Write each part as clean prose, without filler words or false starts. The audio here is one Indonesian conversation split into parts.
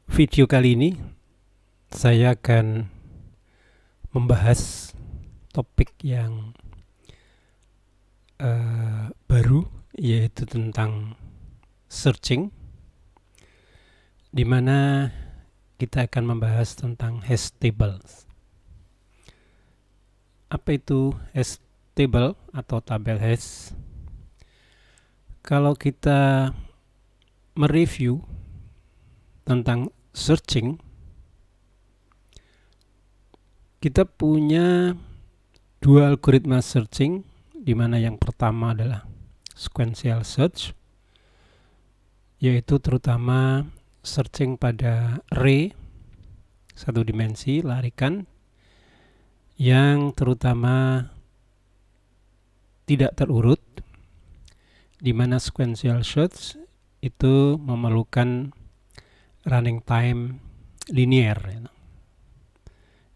Video kali ini saya akan membahas topik yang baru, yaitu tentang searching, di mana kita akan membahas tentang hash tables. Apa itu hash table atau tabel hash? Kalau kita mereview tentang searching, kita punya dua algoritma searching, di mana yang pertama adalah sequential search, yaitu terutama searching pada array satu dimensi larikan yang terutama tidak terurut, di mana sequential search itu memerlukan running time linear,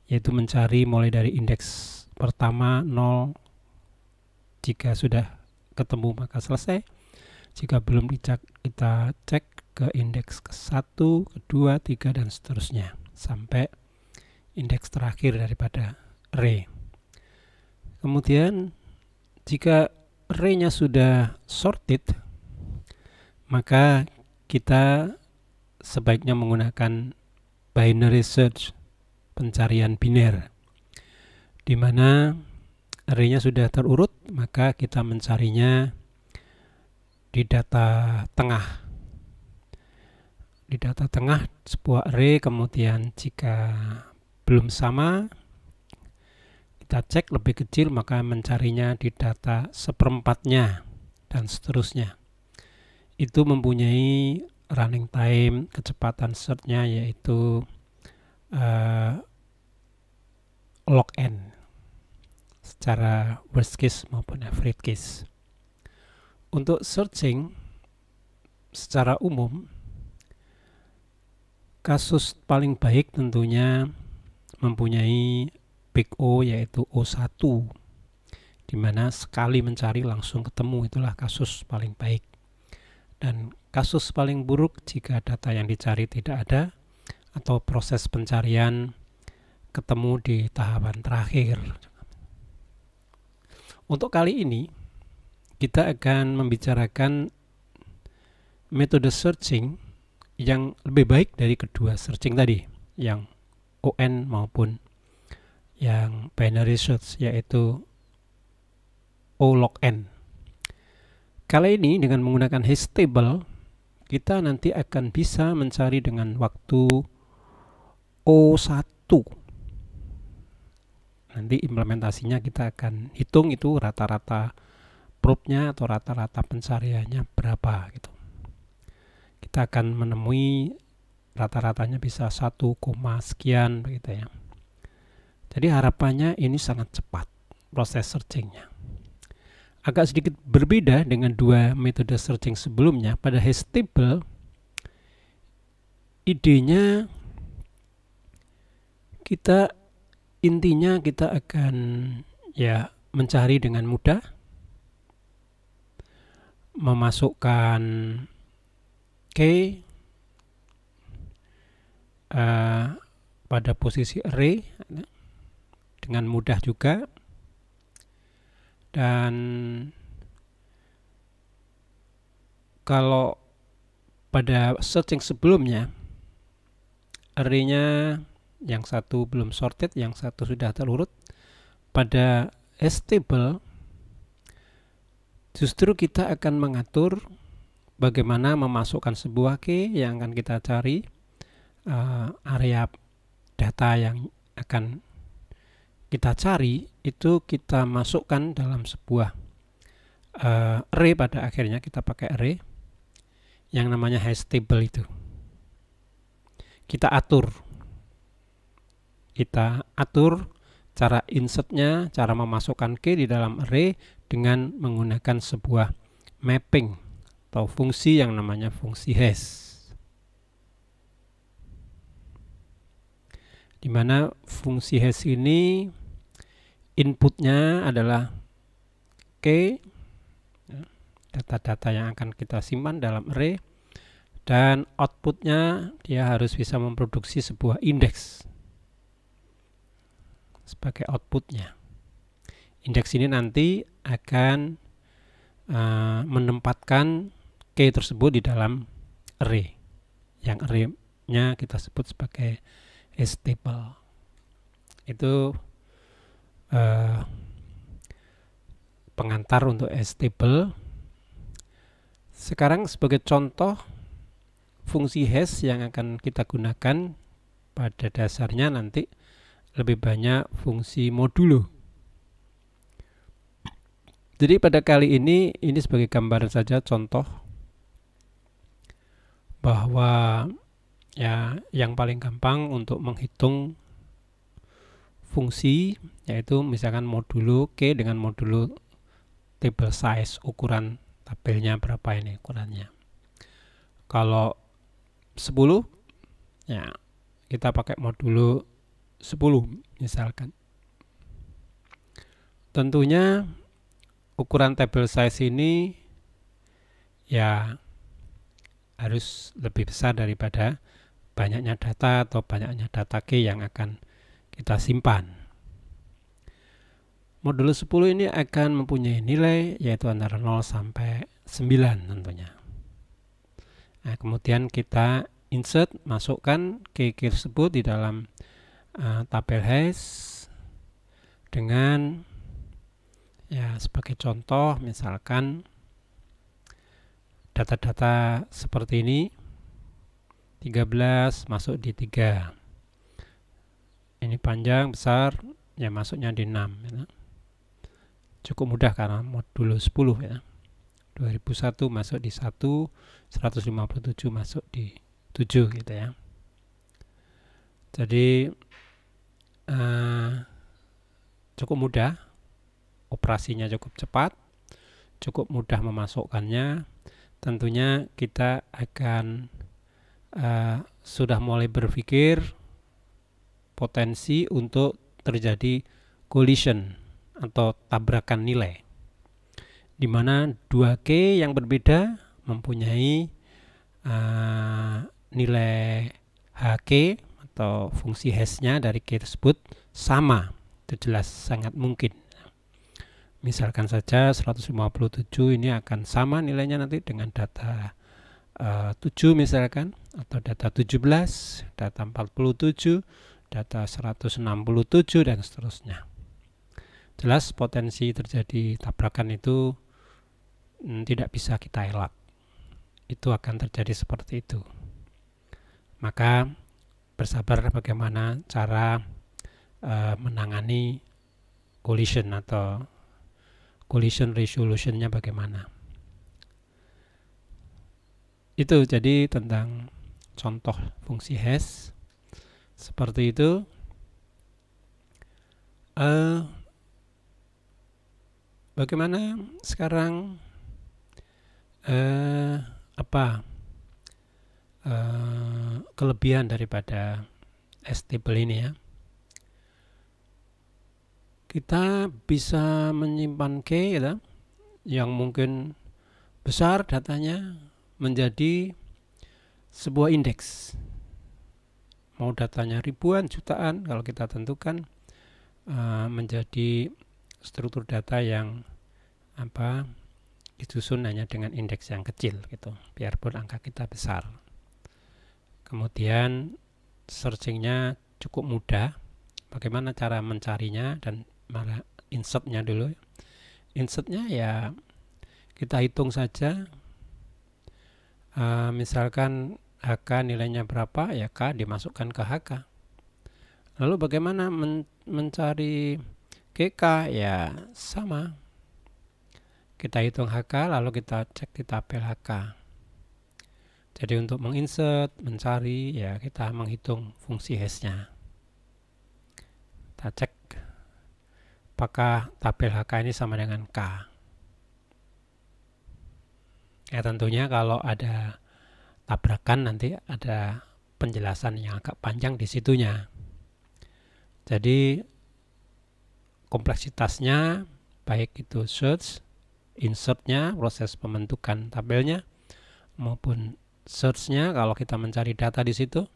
yaitu mencari mulai dari indeks pertama 0. Jika sudah ketemu maka selesai. Jika belum, kita cek ke indeks ke-1, ke-2, 3 dan seterusnya sampai indeks terakhir daripada array. Kemudian jika array-nya sudah sorted, maka kita sebaiknya menggunakan binary search, pencarian biner, di mana array-nya sudah terurut, maka kita mencarinya di data tengah. Di data tengah sebuah array, kemudian jika belum sama, kita cek lebih kecil, maka mencarinya di data seperempatnya dan seterusnya. Itu mempunyai running time, kecepatan search-nya yaitu log n secara worst case maupun average case. Untuk searching secara umum, kasus paling baik tentunya mempunyai big O, yaitu O1, di mana sekali mencari langsung ketemu, itulah kasus paling baik. Dan kasus paling buruk jika data yang dicari tidak ada atau proses pencarian ketemu di tahapan terakhir. Untuk kali ini kita akan membicarakan metode searching yang lebih baik dari kedua searching tadi, yang ON maupun yang binary search, yaitu O log n. Kali ini dengan menggunakan hash table, kita nanti akan bisa mencari dengan waktu O1. Nanti implementasinya kita akan hitung itu rata-rata probe-nya atau rata-rata pencariannya berapa gitu. Kita akan menemui rata-ratanya bisa 1, sekian begitu ya. Jadi harapannya ini sangat cepat proses searchingnya. Agak sedikit berbeda dengan dua metode searching sebelumnya. Pada hash table, idenya intinya kita akan mencari dengan mudah, memasukkan key pada posisi array dengan mudah juga. Dan kalau pada searching sebelumnya, array-nya yang satu belum sorted, yang satu sudah terurut, pada hash table justru kita akan mengatur bagaimana memasukkan sebuah key yang akan kita cari, area data yang akan kita cari itu kita masukkan dalam sebuah array. Pada akhirnya kita pakai array yang namanya hash table. Itu kita atur cara insertnya, cara memasukkan key di dalam array dengan menggunakan sebuah mapping atau fungsi yang namanya fungsi hash, di mana fungsi hash ini inputnya adalah key, data-data yang akan kita simpan dalam array, Dan outputnya dia harus bisa memproduksi sebuah indeks sebagai outputnya. Indeks ini nanti akan menempatkan key tersebut di dalam array, yang array-nya kita sebut sebagai table. Itu pengantar untuk table. Sekarang sebagai contoh fungsi hash yang akan kita gunakan, pada dasarnya nanti lebih banyak fungsi modulo. Jadi pada kali ini sebagai gambaran saja contoh bahwa ya yang paling gampang untuk menghitung fungsi yaitu misalkan modulo K dengan modulo table size, ukuran tabelnya berapa ini ukurannya. Kalau 10 ya kita pakai modulo 10 misalkan. Tentunya ukuran table size ini ya harus lebih besar daripada banyaknya data atau banyaknya data key yang akan kita simpan. Modulo 10 ini akan mempunyai nilai yaitu antara 0 sampai 9 tentunya. Nah, kemudian kita insert, masukkan key tersebut di dalam tabel hash dengan ya sebagai contoh misalkan data-data seperti ini 13 masuk di 3. Ini panjang besar ya masuknya di 6 ya. Cukup mudah karena modulo 10 ya. 2001 masuk di 1, 157 masuk di 7 gitu ya. Jadi cukup mudah, operasinya cukup cepat, cukup mudah memasukkannya. Tentunya kita akan sudah mulai berpikir potensi untuk terjadi collision atau tabrakan nilai, di mana 2 key yang berbeda mempunyai nilai HK atau fungsi hashnya dari key tersebut sama. Itu jelas sangat mungkin. Misalkan saja 157 ini akan sama nilainya nanti dengan data 7 misalkan, atau data 17, data 47, data 167 dan seterusnya. Jelas potensi terjadi tabrakan itu tidak bisa kita elak. Itu akan terjadi seperti itu. Maka bersabar bagaimana cara menangani collision atau collision resolutionnya bagaimana. Itu jadi tentang contoh fungsi hash seperti itu. Bagaimana sekarang kelebihan daripada table ini ya? Kita bisa menyimpan key ya, yang mungkin besar datanya menjadi sebuah indeks. Mau datanya ribuan, jutaan, kalau kita tentukan menjadi struktur data yang disusun hanya dengan indeks yang kecil gitu, biarpun angka kita besar. Kemudian searchingnya cukup mudah. Bagaimana cara mencarinya dan insertnya dulu. Insertnya ya kita hitung saja. Misalkan HK nilainya berapa, ya K dimasukkan ke HK. Lalu bagaimana mencari GK? Ya sama. Kita hitung HK, lalu kita cek di tabel HK. Jadi untuk menginsert, mencari, ya kita menghitung fungsi hash-nya. Kita cek apakah tabel HK ini sama dengan K. Ya tentunya kalau ada tabrakan nanti ada penjelasan yang agak panjang di situnya. Jadi kompleksitasnya baik itu search, insertnya, proses pembentukan tabelnya, maupun search-nya kalau kita mencari data di situ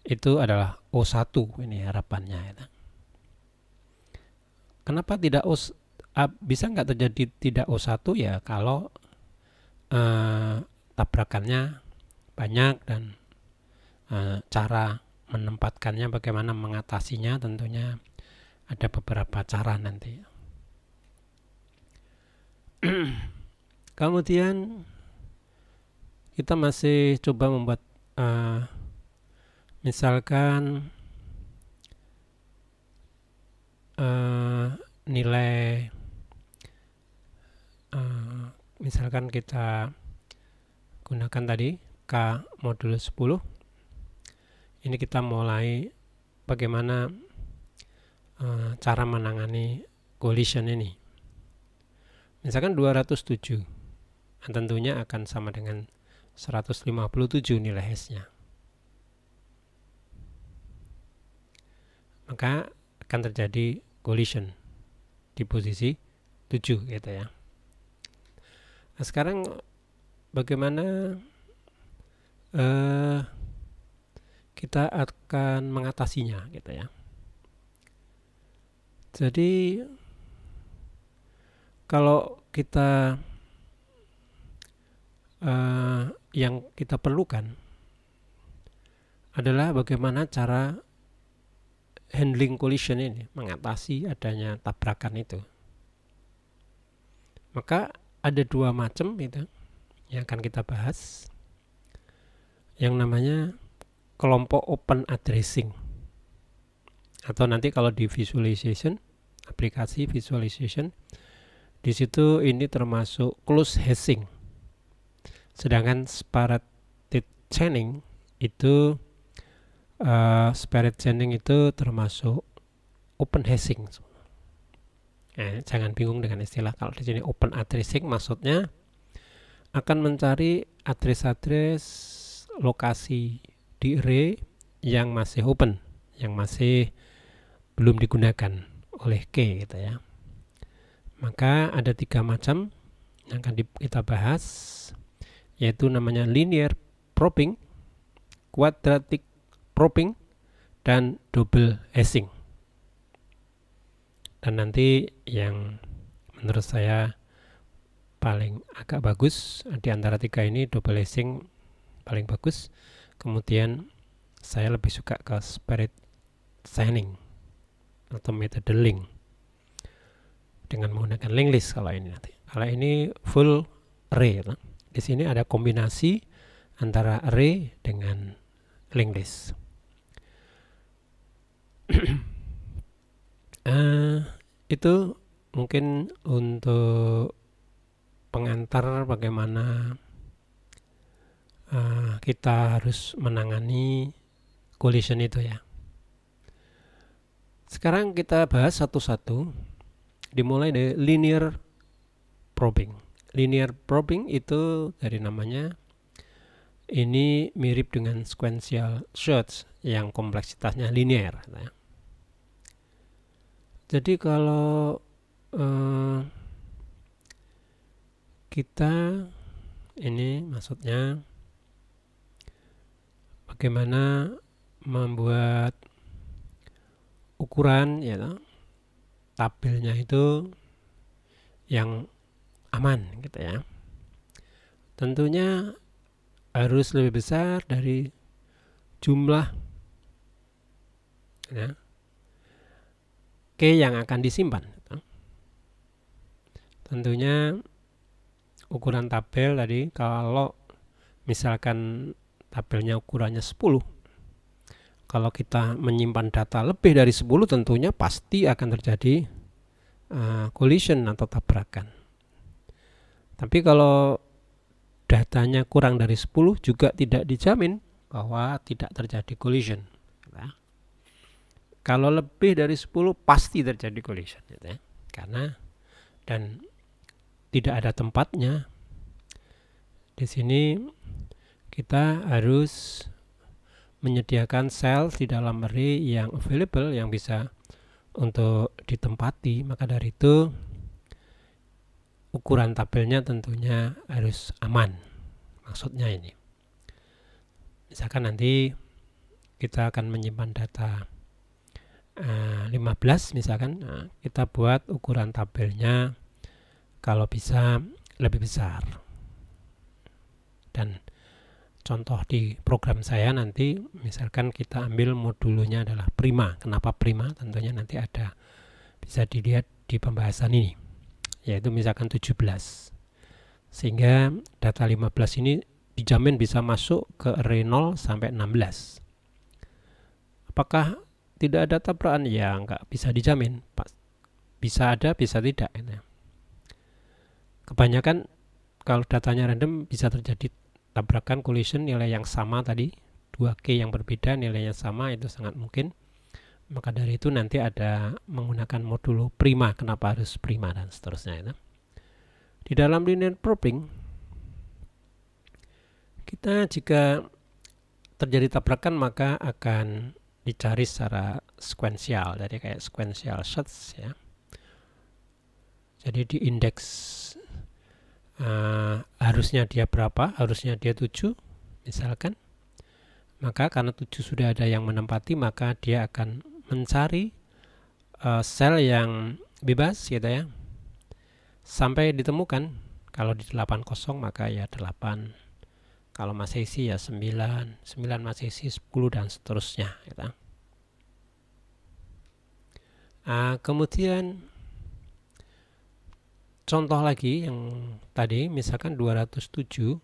itu adalah O1 ini harapannya ya. Kenapa tidak bisa nggak terjadi tidak O1 ya kalau tabrakannya banyak dan cara menempatkannya bagaimana mengatasinya tentunya ada beberapa cara nanti. Kemudian kita masih coba membuat misalkan nilai misalkan kita gunakan tadi K modulus 10. Ini kita mulai bagaimana cara menangani collision ini. Misalkan 207, tentunya akan sama dengan 157 nilai hash-nya. Maka akan terjadi collision di posisi 7 gitu ya. Nah, sekarang bagaimana kita akan mengatasinya gitu ya. Jadi kalau kita yang kita perlukan adalah bagaimana cara handling collision ini, mengatasi adanya tabrakan itu. Maka ada dua macam itu yang akan kita bahas, yang namanya kelompok open addressing, atau nanti kalau di visualization, aplikasi visualization, di situ ini termasuk close hashing. Sedangkan separated chaining itu termasuk open hashing. Jangan bingung dengan istilah. Kalau di sini open addressing maksudnya akan mencari address lokasi di array yang masih open, yang masih belum digunakan oleh K gitu ya. Maka ada 3 macam yang akan kita bahas, yaitu namanya linear probing, quadratic probing, dan double hashing. Dan nanti yang menurut saya paling agak bagus di antara 3 ini, double hashing paling bagus. Kemudian saya lebih suka ke separate chaining atau metode link dengan menggunakan linked list kalau ini nanti. Kalau ini full array. Di sini ada kombinasi antara array dengan linked list. Itu mungkin untuk pengantar bagaimana kita harus menangani collision itu ya. Sekarang kita bahas satu-satu, dimulai dari linear probing. Linear probing itu dari namanya ini mirip dengan sequential search yang kompleksitasnya linear. Jadi kalau kita ini maksudnya bagaimana membuat ukuran ya, tabelnya itu yang aman gitu ya. Tentunya harus lebih besar dari jumlah ya, K yang akan disimpan. Tentunya ukuran tabel tadi, kalau misalkan tabelnya ukurannya 10, kalau kita menyimpan data lebih dari 10 tentunya pasti akan terjadi collision atau tabrakan. Tapi kalau datanya kurang dari 10 juga tidak dijamin bahwa tidak terjadi collision. Kalau lebih dari 10 pasti terjadi collision gitu ya. Karena dan tidak ada tempatnya. Di sini kita harus menyediakan sel di dalam array yang available, yang bisa untuk ditempati. Maka dari itu ukuran tabelnya tentunya harus aman. Maksudnya ini. Misalkan nanti kita akan menyimpan data 15 misalkan, kita buat ukuran tabelnya kalau bisa lebih besar. Dan contoh di program saya nanti misalkan kita ambil modulnya adalah prima. Kenapa prima? Tentunya nanti ada, bisa dilihat di pembahasan ini, yaitu misalkan 17. Sehingga data 15 ini dijamin bisa masuk ke array 0 sampai 16. Apakah tidak ada tabrakan? Ya nggak bisa dijamin. Bisa ada, bisa tidak. Kebanyakan kalau datanya random bisa terjadi tabrakan, collision, nilai yang sama tadi, 2K yang berbeda nilainya sama, itu sangat mungkin. Maka dari itu nanti ada menggunakan modulo prima. Kenapa harus prima dan seterusnya. Di dalam linear probing, kita jika terjadi tabrakan maka akan dicari secara sekuensial, jadi kayak sequential search ya. Jadi di indeks harusnya dia berapa? Harusnya dia 7 misalkan. Maka karena 7 sudah ada yang menempati, maka dia akan mencari sel yang bebas gitu ya, sampai ditemukan. Kalau di 8 kosong maka ya 8. Kalau masih isi ya 9, 9 masih isi 10 dan seterusnya gitu. Kemudian contoh lagi yang tadi misalkan 207,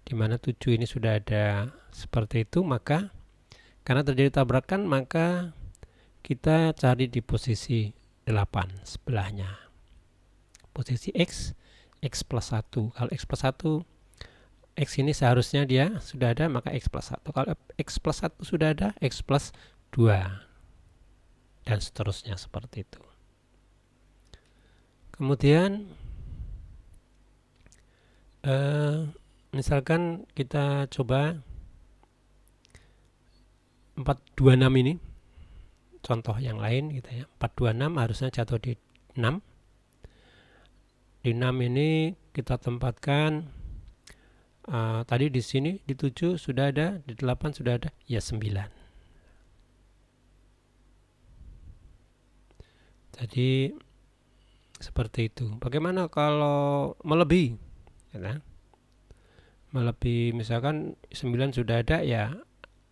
di mana 7 ini sudah ada seperti itu, maka karena terjadi tabrakan maka kita cari di posisi 8 sebelahnya. Posisi X plus 1. Kalau X plus 1, X ini seharusnya dia sudah ada, maka X plus 1. Kalau X plus 1 sudah ada, X plus 2. Dan seterusnya seperti itu. Kemudian misalkan kita coba 426 ini, contoh yang lain gitu ya. 426 harusnya jatuh di 6. Di 6 ini kita tempatkan tadi di sini di 7 sudah ada, di 8 sudah ada, ya 9. Jadi seperti itu. Bagaimana kalau melebihi? Ya, melebihi misalkan 9 sudah ada, ya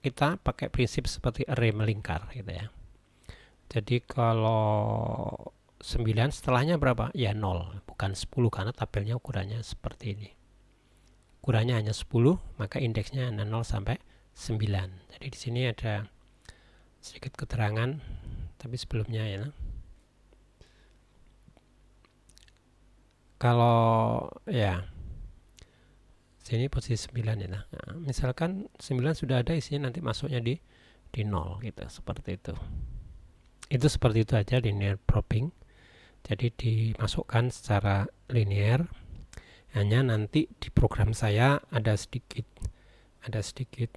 kita pakai prinsip seperti array melingkar gitu ya. Jadi kalau 9 setelahnya berapa? Ya 0, bukan 10 karena tabelnya ukurannya seperti ini. Ukurannya hanya 10, maka indeksnya 0 sampai 9. Jadi di sini ada sedikit keterangan, tapi sebelumnya ya. Kalau ya sini posisi 9 ya. Nah, misalkan 9 sudah ada, isinya nanti masuknya di 0 gitu, seperti itu. Itu seperti itu aja linear probing. Jadi dimasukkan secara linear. Hanya nanti di program saya ada sedikit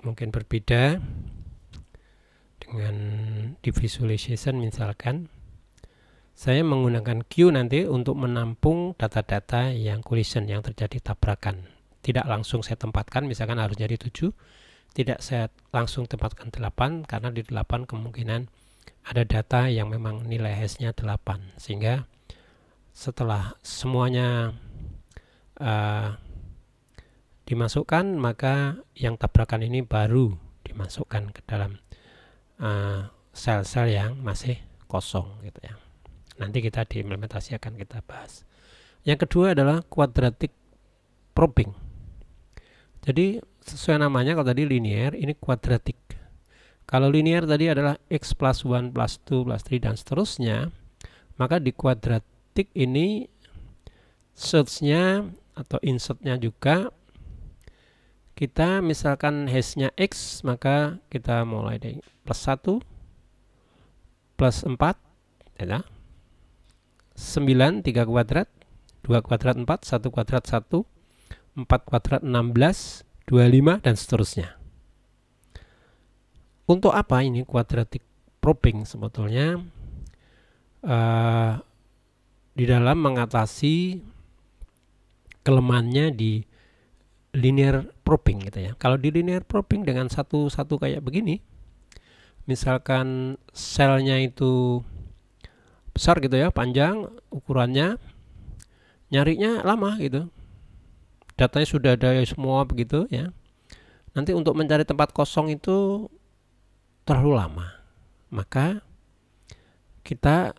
mungkin berbeda dengan di visualization. Misalkan saya menggunakan queue nanti untuk menampung data-data yang collision, yang terjadi tabrakan. Tidak langsung saya tempatkan, misalkan harus jadi 7, tidak saya langsung tempatkan 8, karena di 8 kemungkinan ada data yang memang nilai hash-nya 8, sehingga setelah semuanya dimasukkan, maka yang tabrakan ini baru dimasukkan ke dalam sel-sel yang masih kosong gitu ya. Nanti kita di implementasi akan kita bahas. Yang kedua adalah quadratic probing. Jadi sesuai namanya, kalau tadi linear, ini quadratic. Kalau linear tadi adalah X plus 1 plus 2 plus 3 dan seterusnya, maka di quadratic ini search-nya atau insert-nya juga kita misalkan hash-nya X, maka kita mulai dari plus 1 plus 4 ya, 9 3 kuadrat, 2 kuadrat 4, 1 kuadrat 1, 4 kuadrat 16, 25 dan seterusnya. Untuk apa ini quadratic probing? Sebetulnya di dalam mengatasi kelemahannya di linear probing gitu ya. Kalau di linear probing dengan satu-satu kayak begini, misalkan selnya itu besar gitu ya, panjang ukurannya, nyarinya lama gitu, datanya sudah ada semua begitu ya, nanti untuk mencari tempat kosong itu terlalu lama. Maka kita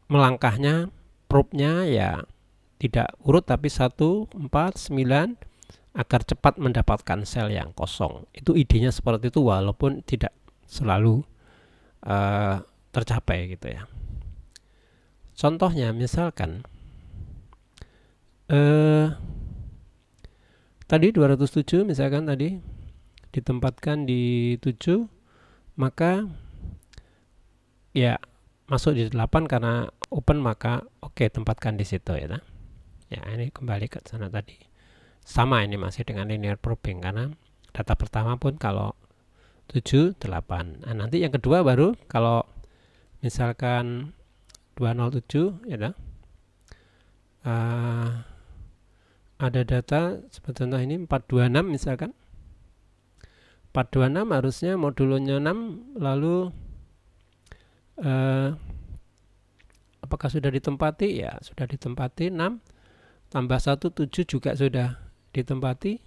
melangkahnya, probe-nya ya tidak urut tapi 1, 4, 9 agar cepat mendapatkan sel yang kosong. Itu idenya seperti itu, walaupun tidak selalu tercapai gitu ya. Contohnya misalkan tadi 207 misalkan tadi ditempatkan di 7, maka ya masuk di 8 karena open, maka oke, tempatkan di situ ya. Ya, ini kembali ke sana tadi. Sama, ini masih dengan linear probing karena data pertama pun kalau 7, 8. Nah, nanti yang kedua baru kalau misalkan 207 ya, ada data seperti contoh ini 426 misalkan. 426 harusnya modulonya 6, lalu apakah sudah ditempati? Ya, sudah ditempati. 6 tambah 1, 7 juga sudah ditempati.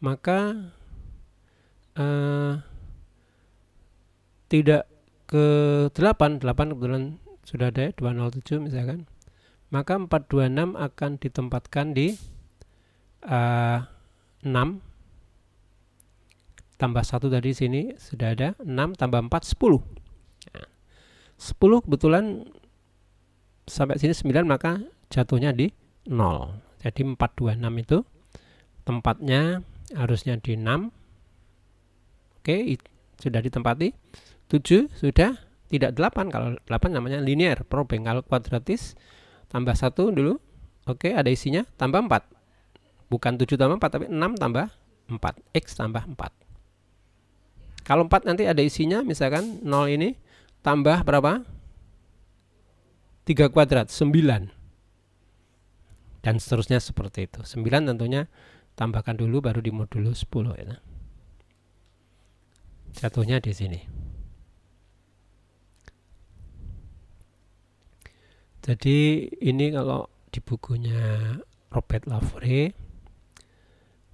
Maka tidak ke 8 kebetulan sudah ada ya, 207 misalkan. Maka 426 akan ditempatkan di 6 tambah 1 tadi sini sudah ada, 6 tambah 4 10. Nah, 10 kebetulan sampai sini 9, maka jatuhnya di 0. Jadi 426 itu tempatnya harusnya di 6. Oke, sudah ditempati. 7 sudah, tidak 8. Kalau 8 namanya linear probing. Kalau kuadratis tambah 1 dulu. Oke, ada isinya, tambah 4. Bukan 7 tambah 4 tapi 6 tambah 4, X tambah 4. Kalau 4 nanti ada isinya, misalkan 0 ini tambah berapa? 3 kuadrat, 9. Dan seterusnya seperti itu. 9 tentunya tambahkan dulu baru di modulo 10 ya. Jatuhnya di sini. Jadi ini kalau di bukunya Robert Laforet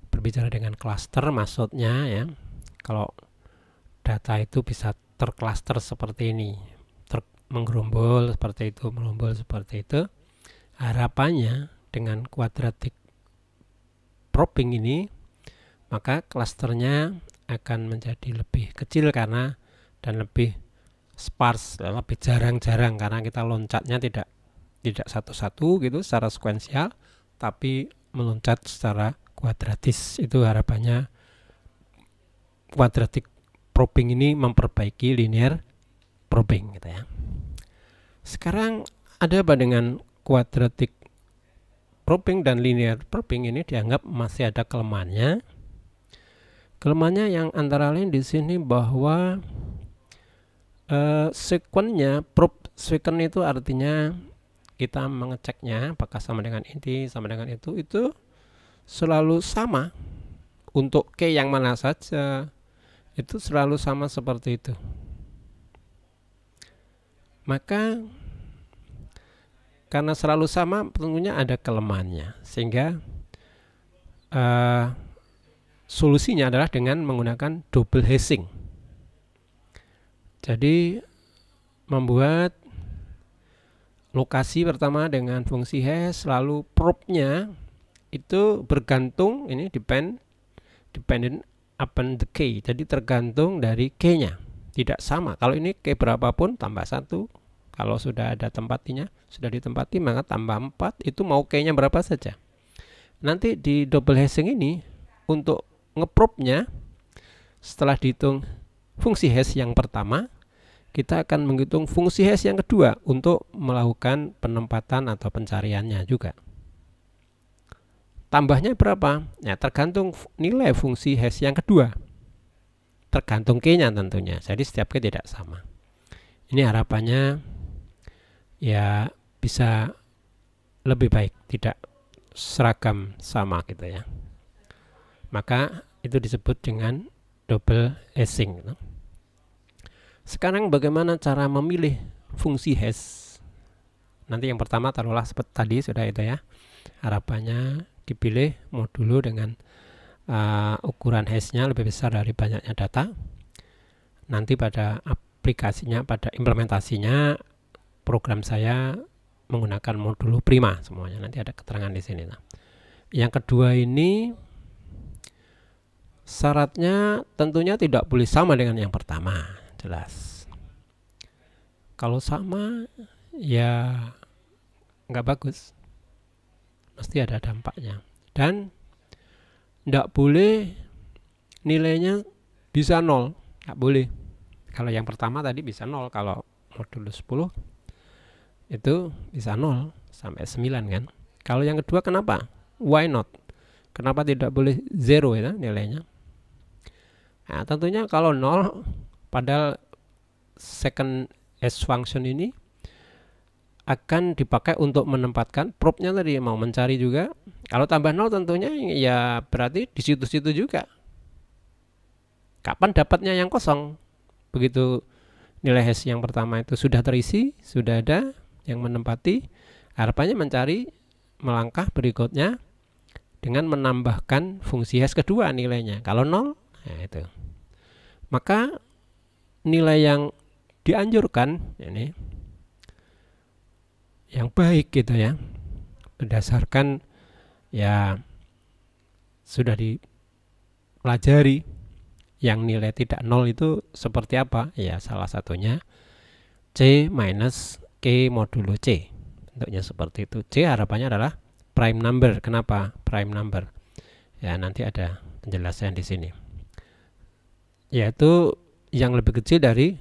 berbicara dengan cluster, maksudnya ya, kalau data itu bisa tercluster seperti ini, menggerombol seperti itu, merombol seperti itu. Harapannya dengan quadratic probing ini, maka klasternya akan menjadi lebih kecil karena dan lebih sparse, lebih jarang-jarang karena kita loncatnya tidak satu-satu gitu secara sekuensial, tapi meloncat secara kuadratis. Itu harapannya quadratic probing ini memperbaiki linear probing gitu ya. Sekarang ada apa dengan quadratic probing dan linear probing ini? Dianggap masih ada kelemahannya. Kelemahannya yang antara lain di sini bahwa sekuennya, probe sekuen itu artinya kita mengeceknya apakah sama dengan ini, sama dengan itu selalu sama untuk K yang mana saja, itu selalu sama seperti itu. Maka karena selalu sama tentunya ada kelemahannya, sehingga solusinya adalah dengan menggunakan double hashing. Jadi membuat lokasi pertama dengan fungsi hash, lalu probe-nya itu bergantung, ini dependent upon the K, jadi tergantung dari K-nya, tidak sama. Kalau ini K berapapun tambah 1, kalau sudah ada tempatinya, sudah ditempati, maka tambah 4, itu mau K-nya berapa saja. Nanti di double hashing ini untuk ngeprobe-nya, setelah dihitung fungsi hash yang pertama, kita akan menghitung fungsi hash yang kedua untuk melakukan penempatan atau pencariannya juga. Tambahnya berapa? Ya, tergantung nilai fungsi hash yang kedua, tergantung K-nya tentunya. Jadi setiap K tidak sama. Ini harapannya ya bisa lebih baik, tidak seragam sama gitu ya. Maka itu disebut dengan double hashing gitu. Sekarang bagaimana cara memilih fungsi hash? Nanti yang pertama taruhlah seperti tadi sudah itu ya. Harapannya dipilih modulo dengan ukuran hashnya lebih besar dari banyaknya data. Nanti pada aplikasinya, pada implementasinya, program saya menggunakan modulo prima semuanya. Nanti ada keterangan di sini. Nah, yang kedua ini syaratnya tentunya tidak boleh sama dengan yang pertama, jelas. Kalau sama ya nggak bagus, pasti ada dampaknya. Dan nggak boleh nilainya bisa 0, nggak boleh. Kalau yang pertama tadi bisa 0, kalau modulo 10 itu bisa 0 sampai 9 kan. Kalau yang kedua kenapa? Why not? Kenapa tidak boleh 0 ya nilainya? Nah, tentunya kalau 0, padahal second hash function ini akan dipakai untuk menempatkan probe-nya tadi, mau mencari juga. Kalau tambah 0 tentunya ya berarti di situ-situ juga. Kapan dapatnya yang kosong? Begitu nilai hash yang pertama itu sudah terisi, sudah ada yang menempati, harapannya mencari melangkah berikutnya dengan menambahkan fungsi hash kedua nilainya. Kalau 0, nah itu. Maka nilai yang dianjurkan ini yang baik gitu ya, berdasarkan ya sudah dipelajari, yang nilai tidak 0 itu seperti apa ya, salah satunya C minus K modulo C, bentuknya seperti itu. C harapannya adalah prime number. Kenapa prime number? Ya nanti ada penjelasan di sini, yaitu yang lebih kecil dari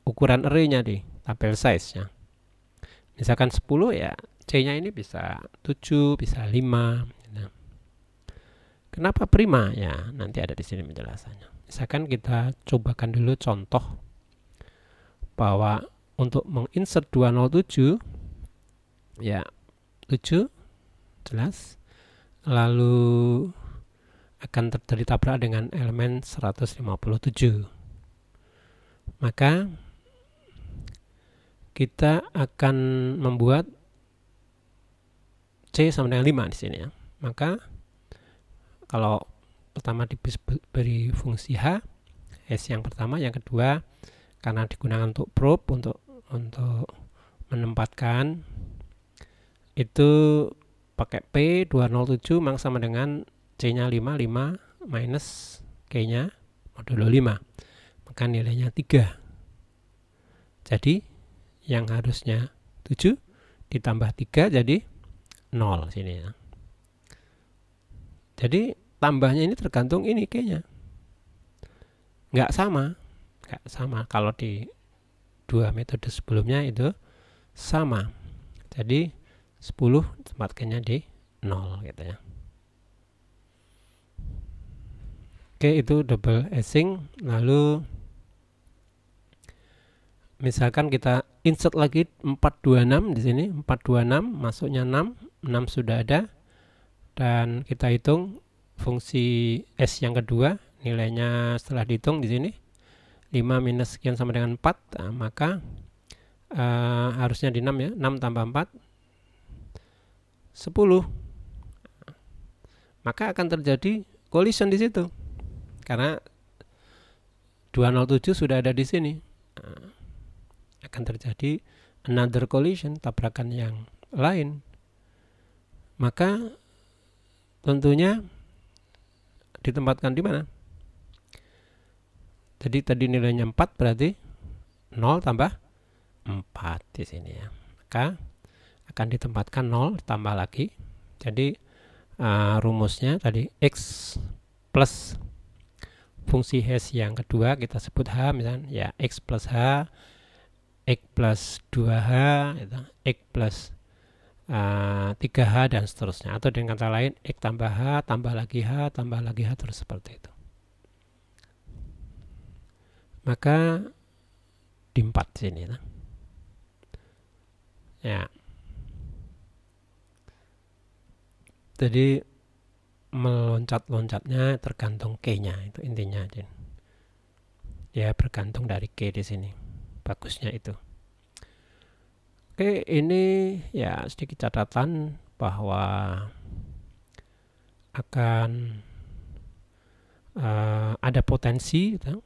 ukuran array-nya di tabel size-nya. Misalkan 10 ya C-nya ini bisa 7, bisa 5. Nah, kenapa prima? Ya nanti ada di sini penjelasannya. Misalkan kita cobakan dulu contoh bahwa untuk menginsert 207 ya 7 jelas, lalu akan terjadi tabrak dengan elemen 157. Maka kita akan membuat C sama dengan 5 di sini ya. Maka kalau pertama diberi fungsi H yang pertama, yang kedua karena digunakan untuk probe, untuk menempatkan itu pakai P 207 memang sama dengan C-nya 5 minus K-nya modulo 5. Maka nilainya 3. Jadi yang harusnya 7 ditambah 3 jadi 0 sini ya. Jadi tambahnya ini tergantung ini K-nya. Nggak sama. Kalau di dua metode sebelumnya itu sama. Jadi 10 tempatkannya di 0 gitu ya. Oke, itu double hashing. Lalu misalkan kita insert lagi 426 di sini, 426 masuknya 6 sudah ada, dan kita hitung fungsi S yang kedua, nilainya setelah dihitung di sini 5 minus sekian sama dengan 4. Nah, maka harusnya di 6 ya, 6 tambah 4 10. Maka akan terjadi collision di situ karena 207 sudah ada di sini. Nah, akan terjadi another collision, tabrakan yang lain. Maka tentunya ditempatkan di mana? Jadi tadi nilainya 4 berarti 0 tambah 4 di sini ya. Maka akan ditempatkan 0 tambah lagi. Jadi rumusnya tadi X plus fungsi hash yang kedua kita sebut H misalnya ya, X plus H, X plus 2H, X plus 3H dan seterusnya, atau dengan kata lain X tambah H tambah lagi H tambah lagi H terus seperti itu. Maka di 4 sini ya. Jadi meloncat-loncatnya tergantung key-nya, itu intinya. Ya bergantung dari key di sini. Bagusnya itu. Oke, ini ya sedikit catatan bahwa akan ada potensi gitu,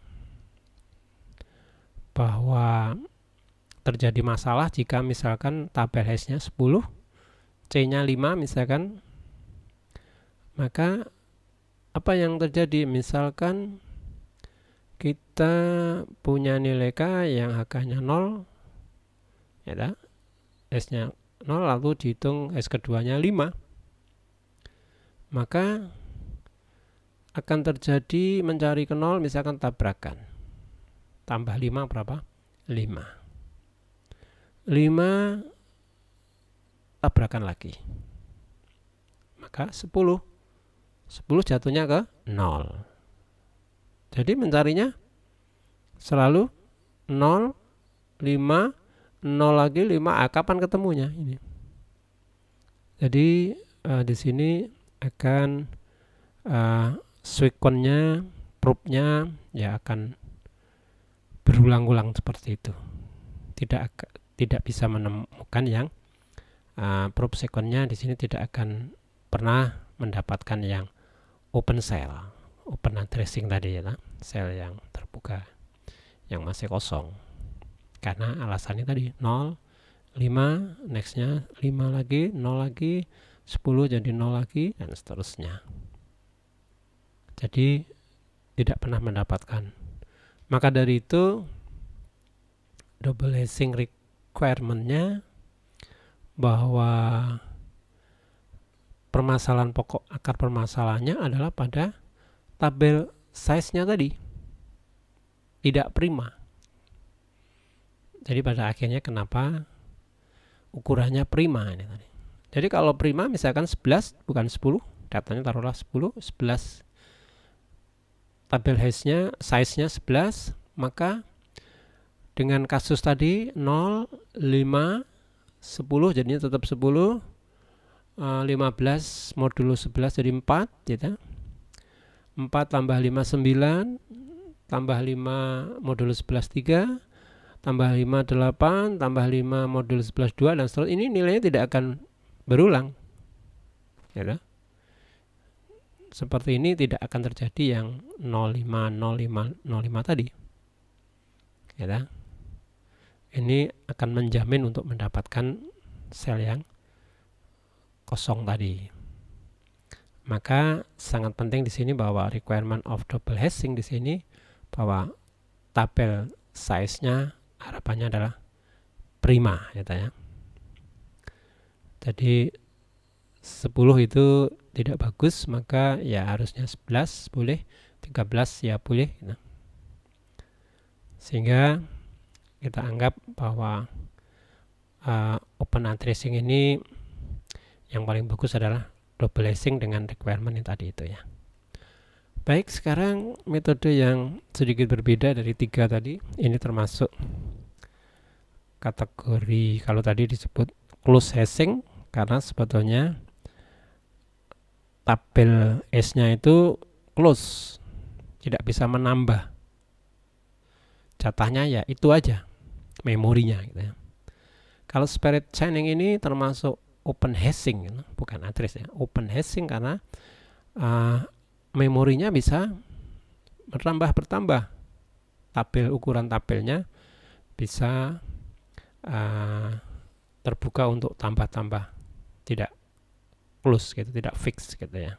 bahwa terjadi masalah jika misalkan tabel hash-nya 10, C-nya 5 misalkan, maka apa yang terjadi? Misalkan kita punya nilai K yang HK-nya 0, ya, S-nya 0, lalu dihitung S keduanya 5, maka akan terjadi mencari ke 0, misalkan tabrakan. Tambah 5 berapa? 5. 5 tabrakan lagi. Maka 10 jatuhnya ke 0. Jadi mencarinya selalu 0, 5, 0 lagi 5. Kapan ketemunya ini? Jadi di sini akan sequence-nya, proof-nya ya akan berulang-ulang seperti itu. Tidak bisa menemukan yang proof sequence-nya di sini tidak akan pernah mendapatkan yang open cell, open addressing tadi ya, sel yang terbuka, yang masih kosong. Karena alasannya tadi 0, 5, next-nya 5 lagi, 0 lagi, 10 jadi 0 lagi, dan seterusnya. Jadi tidak pernah mendapatkan. Maka dari itu double hashing requirement-nya bahwa permasalahan pokok, akar permasalahannya adalah pada tabel size-nya tadi tidak prima. Jadi pada akhirnya kenapa ukurannya prima ini tadi. Jadi kalau prima misalkan 11 bukan 10, datanya taruhlah 10, 11 tabel hash-nya, size-nya 11, maka dengan kasus tadi 0, 5, 10 jadinya tetap 10, 15 modulus 11 jadi 4 gitu. 4 tambah 5 9, tambah 5 modulus 11 3, tambah 5 8, tambah 5 modulus 11 2, dan seterusnya. Ini nilainya tidak akan berulang gitu. Seperti ini tidak akan terjadi yang 05, 05, 05 tadi. Ya, ini akan menjamin untuk mendapatkan sel yang kosong tadi. Maka sangat penting di sini bahwa requirement of double hashing di sini bahwa tabel size-nya harapannya adalah prima ya. Jadi 10 itu tidak bagus, maka ya harusnya 11 boleh, 13 ya boleh. Nah, sehingga kita anggap bahwa open addressing ini yang paling bagus adalah double hashing dengan requirement yang tadi itu ya. Baik, sekarang metode yang sedikit berbeda dari 3 tadi. Ini termasuk kategori, kalau tadi disebut close hashing, karena sebetulnya tabel S-nya itu close, tidak bisa menambah. Jatahnya ya itu aja, memorinya gitu ya. Kalau spirit chaining ini termasuk open hashing, gitu. Bukan address ya, open hashing karena memorinya bisa bertambah. Ukuran tabelnya bisa terbuka untuk tambah-tambah, tidak close gitu, tidak fix gitu ya.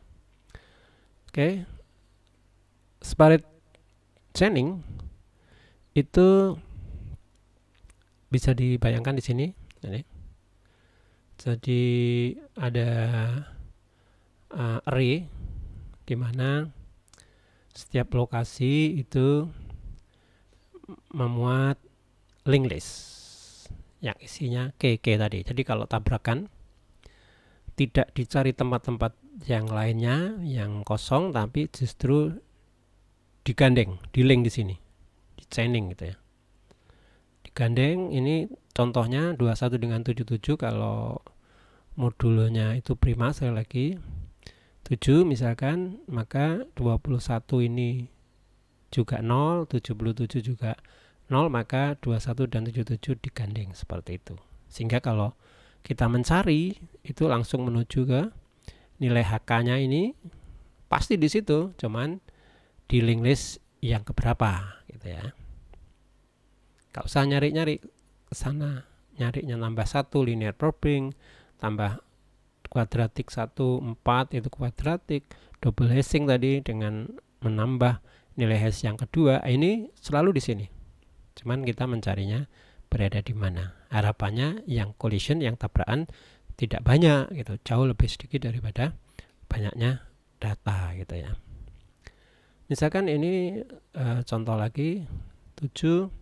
Oke. Spirit chaining itu bisa dibayangkan di sini. Jadi ada array di mana setiap lokasi itu memuat linked list yang isinya KK tadi. Jadi kalau tabrakan tidak dicari tempat-tempat yang lainnya yang kosong, tapi justru digandeng, di link di sini, di chaining gitu ya. Digandeng, ini contohnya 21 dengan 77 kalau modulnya itu prima sekali lagi. 7 misalkan, maka 21 ini juga 0, 77 juga 0, maka 21 dan 77 digandeng seperti itu. Sehingga kalau kita mencari itu langsung menuju ke nilai HK-nya ini pasti di situ, cuman di linked list yang keberapa gitu ya. Gak usah nyari-nyari ke sana, nyarinya nambah 1 linear probing, tambah kuadratik 1, 4 itu kuadratik, double hashing tadi dengan menambah nilai hash yang kedua, ini selalu di sini. Cuman kita mencarinya berada di mana. Harapannya yang collision, yang tabrakan tidak banyak gitu, jauh lebih sedikit daripada banyaknya data gitu ya. Misalkan ini contoh lagi 7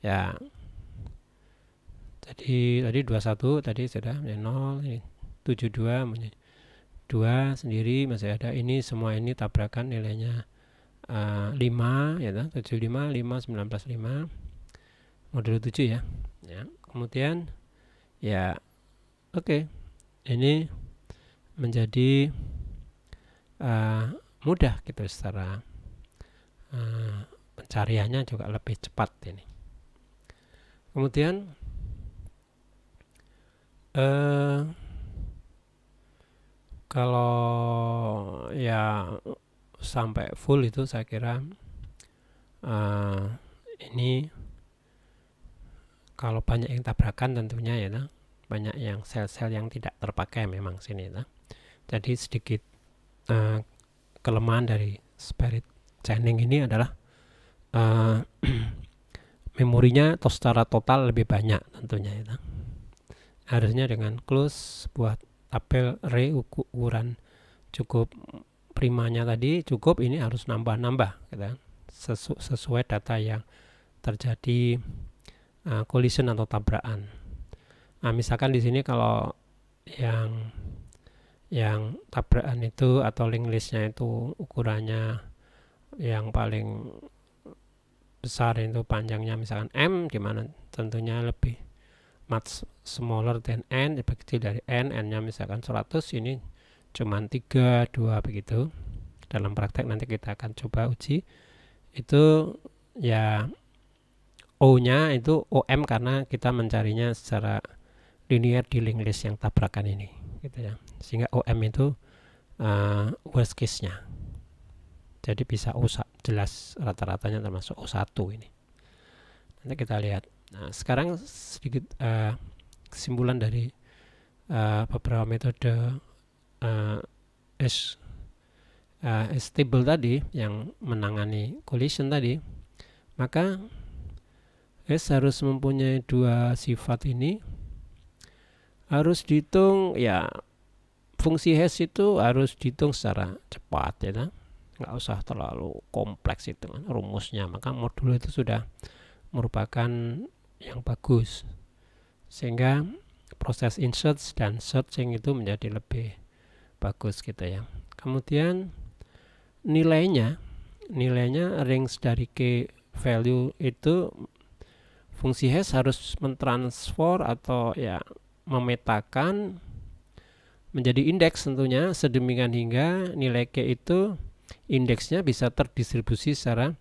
ya. Jadi tadi 21 tadi sudah 0, 72 2 sendiri masih ada, ini semua ini tabrakan nilainya 5 ya, 75, 5, 19, 5 modul 7 ya. Kemudian ya oke, ini menjadi mudah gitu secara pencariannya juga lebih cepat ini. Kemudian kalau ya sampai full itu saya kira ini kalau banyak yang tabrakan tentunya ya, banyak yang sel-sel yang tidak terpakai memang sini ya. Jadi sedikit kelemahan dari spirit chaining ini adalah memorinya atau secara total lebih banyak tentunya ya. Harusnya dengan close buat tabel array ukuran cukup primanya tadi cukup, ini harus nambah-nambah gitu, sesuai data yang terjadi collision atau tabrakan. Nah, misalkan di sini kalau yang tabrakan itu atau linked listnya itu ukurannya yang paling besar itu panjangnya misalkan M, dimana tentunya lebih much smaller than n, lebih kecil dari n-nya misalkan 100, ini cuman 3, 2 begitu. Dalam praktek nanti kita akan coba uji itu ya, O-nya itu OM karena kita mencarinya secara linear di linked list yang tabrakan ini gitu ya, sehingga OM itu worst case-nya. Jadi bisa O jelas rata-ratanya termasuk O1 ini. Nanti kita lihat. Nah, sekarang sedikit kesimpulan dari beberapa metode stable tadi yang menangani collision tadi. Maka S harus mempunyai dua sifat ini, harus dihitung ya, fungsi hash itu harus dihitung secara cepat ya, nggak usah terlalu kompleks itu kan rumusnya. Maka modulo itu sudah merupakan yang bagus, sehingga proses insert dan searching itu menjadi lebih bagus gitu ya. Kemudian nilainya range dari key value itu fungsi hash harus mentransfer atau ya memetakan menjadi indeks tentunya, sedemikian hingga nilai key itu indeksnya bisa terdistribusi secara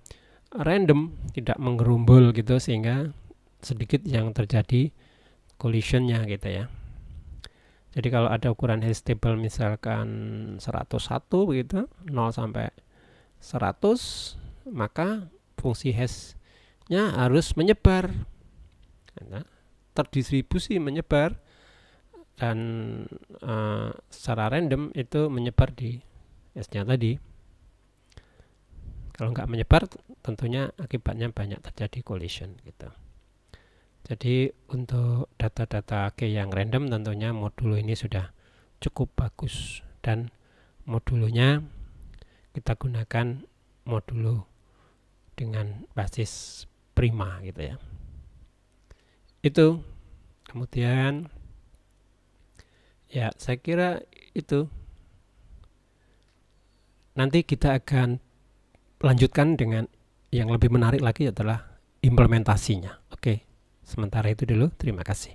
random, tidak menggerumbul gitu, sehingga sedikit yang terjadi collisionnya gitu ya. Jadi kalau ada ukuran hash table misalkan 101 begitu, 0 sampai 100, maka fungsi hashnya harus menyebar, terdistribusi menyebar, dan secara random itu menyebar di hashnya tadi. Kalau nggak menyebar, tentunya akibatnya banyak terjadi collision gitu. Jadi untuk data-data key yang random tentunya modulo ini sudah cukup bagus, dan modulonya kita gunakan modulo dengan basis prima gitu ya. Itu kemudian ya saya kira itu. Nanti kita akan lanjutkan dengan yang lebih menarik lagi adalah implementasinya. Oke, sementara itu dulu. Terima kasih.